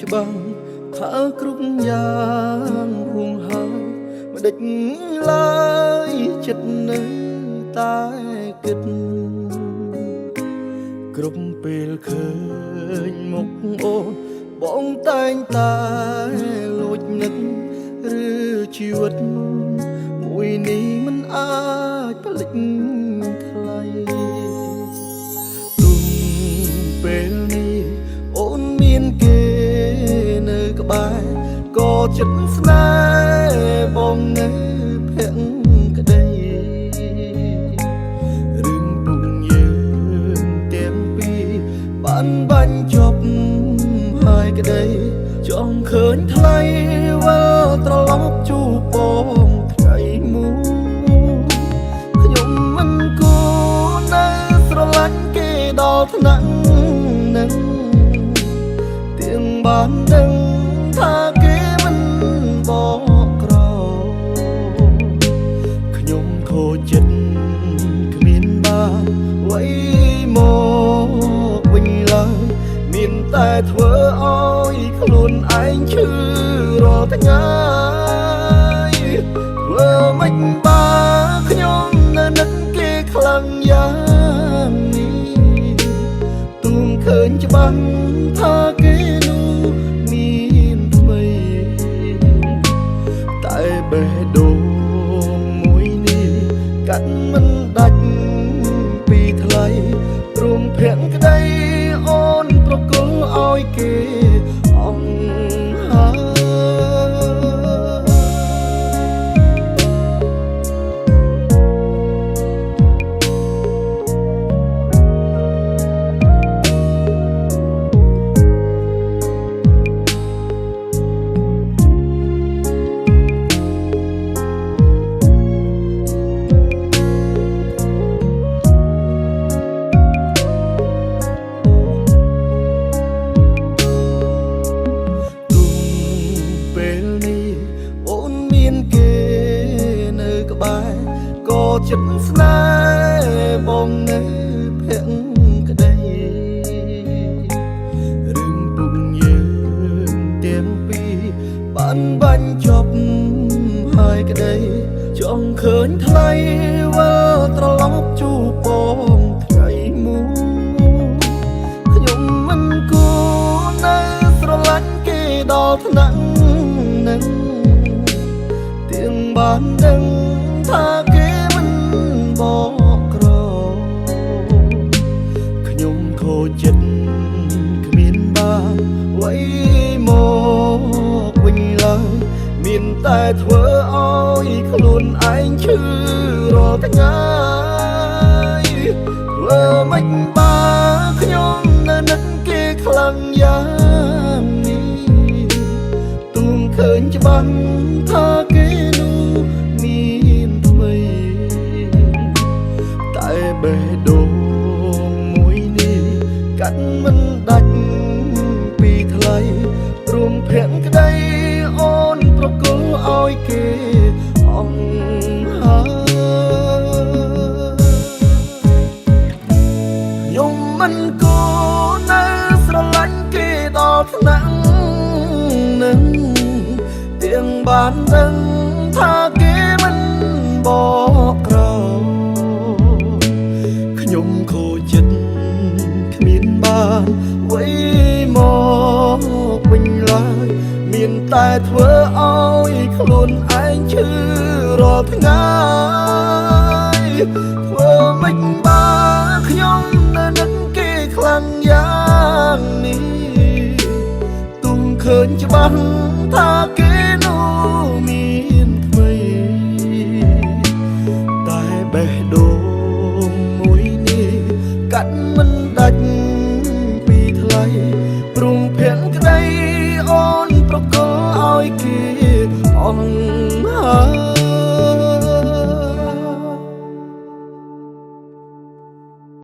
ច្បាស់ថាគ្រប់យ៉ាងហួងហើយមិនដេចឡើយចិត្តនៅតែគិតគ្រប់ពេលឃើញមុខអូនបងតែងតែលួចនឹកឬជីវិតមួយនេះមិនអាចផ្លិចថ្លៃទុំពេលនេះអូនមានគេនៅក្បែរក៏ចិត្តស្នេហ៍បងនៅភក្តីរឿងពុកយើងទាំងពីរបានបាញ់ចប់ហើយក្តីចង់ឃើញថ្លៃវិលត្រឡប់ជួបបងថ្ងៃមួយខ្ញុំមិនគួរនៅស្រឡាញ់គេដល់ថ្នាក់នឹងទាំងបានដឹងថាគេមិនបកក្រខ្ញុំខូចចិត្តគ្មានបានអ្វីមកវិញឡើយមានតែធ្វើឲ្យខ្លួនឯងឈឺរាល់ថ្ងៃធ្វើមិនបានខ្ញុំនៅនឹកគេខ្លាំងយ៉ាងនេះទូមឃើញច្បាស់ថាគេនោះមានថ្មីតែបេះដូងមួយនេះកាត់មិនដាច់ពីថ្លៃព្រមភក្តីអូនប្រគល់ឲ្យគេអង្ហើក៏ចិត្តស្នេហ៍បងនៅភក្តីរឿងពុកយើងទាំងពីរបានបាញ់ចប់ហើយក្តីចង់ឃើញថ្លៃវិលត្រឡប់ជួបបងថ្ងៃមួយខ្ញុំមិនគួរនៅស្រឡាញ់គេដល់ថ្នាក់នឹងទាំងបានដឹងថាគេបកក្រខ្ញុំខូចចិត្តគ្មានបានអ្វីមកវិញឡើយមានតែធ្វើឲ្យខ្លួនឯងឈឺរាល់ថ្ងៃធ្វើមិនបានខ្ញុំនៅនឹកគេខ្លាំងយ៉ាងនេះទូមឃើញច្បាស់ថាគេនោះមានថ្មីតែបេះដូងមួយនេះកាត់មិនដាច់ពីថ្លៃព្រមភក្តីអូនប្រគល់ឲ្យគេអង្ហើខ្ញុំមិនគួរនៅស្រឡាញ់គេដល់ថ្នាក់នឹងទាំងបានដឹងថាគេមិនបកក្រខ្ញុំខូចចិត្តគ្មានបានអ្វីមកវិញឡើយមានតែធ្វើឲ្យខ្លួនឯងឈឺរាល់ថ្ងៃធ្វើមិនបានខ្ញុំនៅនឹកគេខ្លាំងយ៉ាងនេះទុំឃើញច្បាស់ថាគេនោះមានថ្មីតែបេះដូងកាត់មិនដាច់ពីថ្លៃព្រមភក្តីអូនប្រគល់ឲ្យគេអង្ហើ